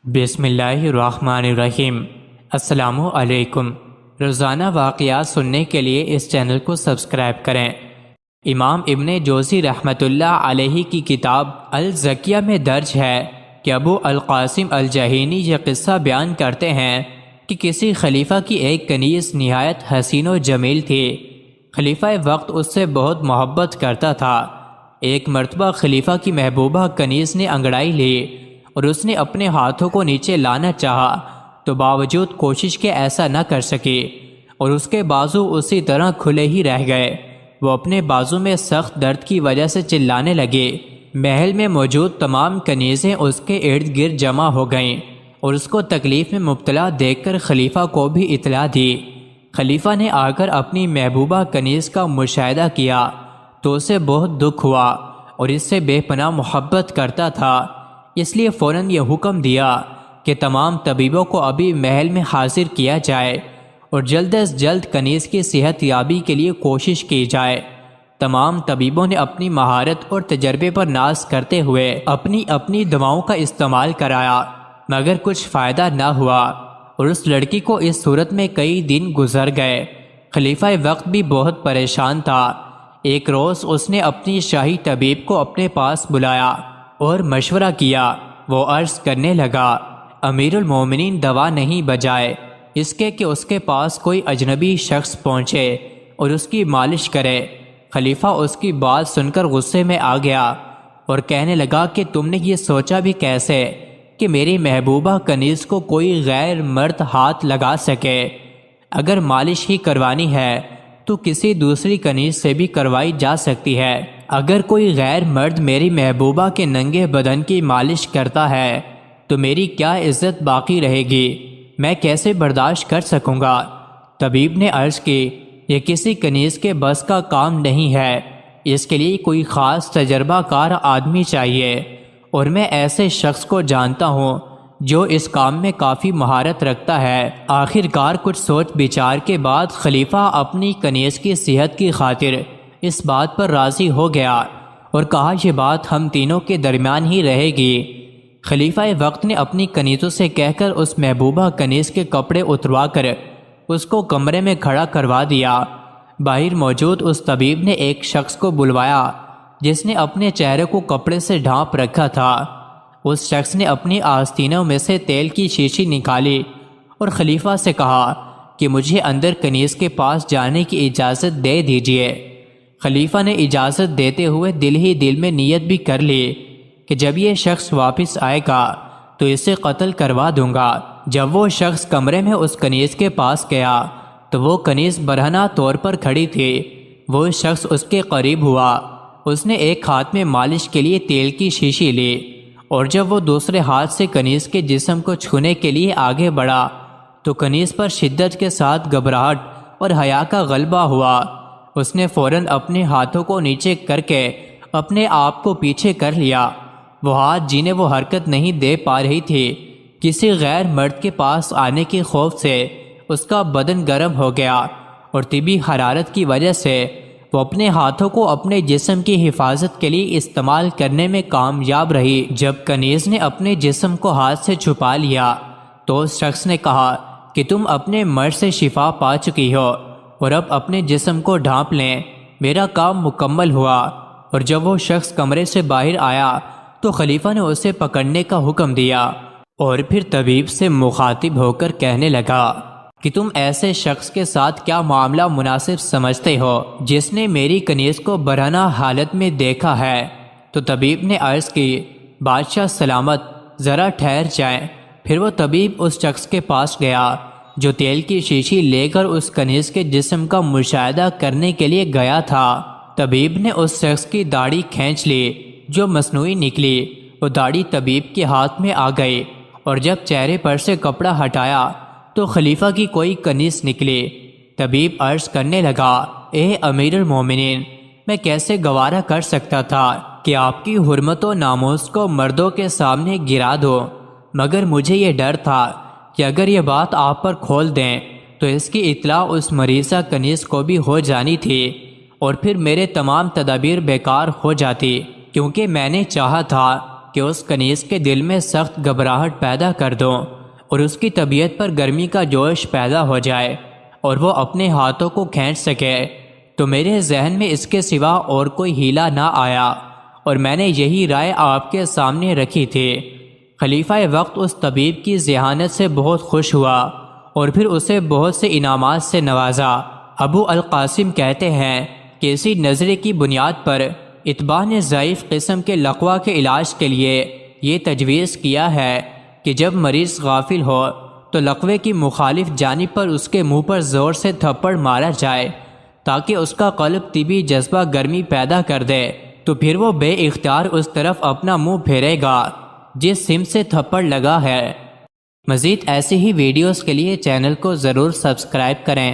بسم اللہ الرحمن الرحیم۔ السلام علیکم۔ روزانہ واقعات سننے کے لیے اس چینل کو سبسکرائب کریں۔ امام ابن جوزی رحمۃ اللہ علیہ کی کتاب الزکیہ میں درج ہے کہ ابو القاسم الجہینی یہ قصہ بیان کرتے ہیں کہ کسی خلیفہ کی ایک کنیز نہایت حسین و جمیل تھی۔ خلیفہ وقت اس سے بہت محبت کرتا تھا۔ ایک مرتبہ خلیفہ کی محبوبہ کنیز نے انگڑائی لی اور اس نے اپنے ہاتھوں کو نیچے لانا چاہا تو باوجود کوشش کے ایسا نہ کر سکی اور اس کے بازو اسی طرح کھلے ہی رہ گئے۔ وہ اپنے بازو میں سخت درد کی وجہ سے چلانے لگے۔ محل میں موجود تمام کنیزیں اس کے ارد گرد جمع ہو گئیں اور اس کو تکلیف میں مبتلا دیکھ کر خلیفہ کو بھی اطلاع دی۔ خلیفہ نے آ کر اپنی محبوبہ کنیز کا مشاہدہ کیا تو اسے بہت دکھ ہوا اور اس سے بے پناہ محبت کرتا تھا، اس لیے فوراً یہ حکم دیا کہ تمام طبیبوں کو ابھی محل میں حاضر کیا جائے اور جلد از جلد کنیز کی صحت یابی کے لیے کوشش کی جائے۔ تمام طبیبوں نے اپنی مہارت اور تجربے پر ناز کرتے ہوئے اپنی اپنی دواؤں کا استعمال کرایا، مگر کچھ فائدہ نہ ہوا اور اس لڑکی کو اس صورت میں کئی دن گزر گئے۔ خلیفہ وقت بھی بہت پریشان تھا۔ ایک روز اس نے اپنی شاہی طبیب کو اپنے پاس بلایا اور مشورہ کیا۔ وہ عرض کرنے لگا، امیر المومنین دوا نہیں بجائے اس کے کہ اس کے پاس کوئی اجنبی شخص پہنچے اور اس کی مالش کرے۔ خلیفہ اس کی بات سن کر غصے میں آ گیا اور کہنے لگا کہ تم نے یہ سوچا بھی کیسے کہ میری محبوبہ کنیز کو کوئی غیر مرد ہاتھ لگا سکے؟ اگر مالش ہی کروانی ہے تو کسی دوسری کنیز سے بھی کروائی جا سکتی ہے۔ اگر کوئی غیر مرد میری محبوبہ کے ننگے بدن کی مالش کرتا ہے تو میری کیا عزت باقی رہے گی؟ میں کیسے برداشت کر سکوں گا؟ طبیب نے عرض کی، یہ کسی کنیز کے بس کا کام نہیں ہے، اس کے لیے کوئی خاص تجربہ کار آدمی چاہیے، اور میں ایسے شخص کو جانتا ہوں جو اس کام میں کافی مہارت رکھتا ہے۔ آخر کار کچھ سوچ بچار کے بعد خلیفہ اپنی کنیز کی صحت کی خاطر اس بات پر راضی ہو گیا اور کہا یہ بات ہم تینوں کے درمیان ہی رہے گی۔ خلیفہ وقت نے اپنی کنیزوں سے کہہ کر اس محبوبہ کنیز کے کپڑے اتروا کر اس کو کمرے میں کھڑا کروا دیا۔ باہر موجود اس طبیب نے ایک شخص کو بلوایا جس نے اپنے چہرے کو کپڑے سے ڈھانپ رکھا تھا۔ اس شخص نے اپنی آستینوں میں سے تیل کی شیشی نکالی اور خلیفہ سے کہا کہ مجھے اندر کنیز کے پاس جانے کی اجازت دے دیجیے۔ خلیفہ نے اجازت دیتے ہوئے دل ہی دل میں نیت بھی کر لی کہ جب یہ شخص واپس آئے گا تو اسے قتل کروا دوں گا۔ جب وہ شخص کمرے میں اس کنیز کے پاس گیا تو وہ کنیز برہنہ طور پر کھڑی تھی۔ وہ شخص اس کے قریب ہوا، اس نے ایک ہاتھ میں مالش کے لیے تیل کی شیشی لی اور جب وہ دوسرے ہاتھ سے کنیز کے جسم کو چھونے کے لیے آگے بڑھا تو کنیز پر شدت کے ساتھ گھبراہٹ اور حیا کا غلبہ ہوا۔ اس نے فوراً اپنے ہاتھوں کو نیچے کر کے اپنے آپ کو پیچھے کر لیا۔ وہ ہاتھ جنہیں وہ حرکت نہیں دے پا رہی تھی، کسی غیر مرد کے پاس آنے کے خوف سے اس کا بدن گرم ہو گیا اور طبی حرارت کی وجہ سے وہ اپنے ہاتھوں کو اپنے جسم کی حفاظت کے لیے استعمال کرنے میں کامیاب رہی۔ جب کنیز نے اپنے جسم کو ہاتھ سے چھپا لیا تو اس شخص نے کہا کہ تم اپنے مرض سے شفا پا چکی ہو اور اب اپنے جسم کو ڈھانپ لیں، میرا کام مکمل ہوا۔ اور جب وہ شخص کمرے سے باہر آیا تو خلیفہ نے اسے پکڑنے کا حکم دیا اور پھر طبیب سے مخاطب ہو کر کہنے لگا کہ تم ایسے شخص کے ساتھ کیا معاملہ مناسب سمجھتے ہو جس نے میری کنیز کو برہنہ حالت میں دیکھا ہے؟ تو طبیب نے عرض کی، بادشاہ سلامت، ذرا ٹھہر جائیں۔ پھر وہ طبیب اس شخص کے پاس گیا جو تیل کی شیشی لے کر اس کنیز کے جسم کا مشاہدہ کرنے کے لیے گیا تھا۔ طبیب نے اس شخص کی داڑھی کھینچ لی جو مصنوعی نکلی۔ وہ داڑھی طبیب کے ہاتھ میں آ گئی اور جب چہرے پر سے کپڑا ہٹایا تو خلیفہ کی کوئی کنیز نکلی۔ طبیب عرض کرنے لگا، اے امیر المومنین، میں کیسے گوارا کر سکتا تھا کہ آپ کی حرمت و ناموس کو مردوں کے سامنے گرا دو، مگر مجھے یہ ڈر تھا کہ اگر یہ بات آپ پر کھول دیں تو اس کی اطلاع اس مریضہ کنیز کو بھی ہو جانی تھی اور پھر میرے تمام تدابیر بیکار ہو جاتی، کیونکہ میں نے چاہا تھا کہ کہ اس کنیز کے دل میں سخت گھبراہٹ پیدا کر دوں اور اس کی طبیعت پر گرمی کا جوش پیدا ہو جائے اور وہ اپنے ہاتھوں کو کھینچ سکے، تو میرے ذہن میں اس کے سوا اور کوئی ہیلا نہ آیا اور میں نے یہی رائے آپ کے سامنے رکھی تھی۔ خلیفہ وقت اس طبیب کی ذہانت سے بہت خوش ہوا اور پھر اسے بہت سے انعامات سے نوازا۔ ابو القاسم کہتے ہیں کہ اسی نظریے کی بنیاد پر اتباع نے ضعیف قسم کے لقوہ کے علاج کے لیے یہ تجویز کیا ہے کہ جب مریض غافل ہو تو لقوے کی مخالف جانب پر اس کے منہ پر زور سے تھپڑ مارا جائے تاکہ اس کا قلب طبی جذبہ گرمی پیدا کر دے، تو پھر وہ بے اختیار اس طرف اپنا منہ پھیرے گا جس سمت سے تھپڑ لگا ہے۔ مزید ایسی ہی ویڈیوز کے لیے چینل کو ضرور سبسکرائب کریں۔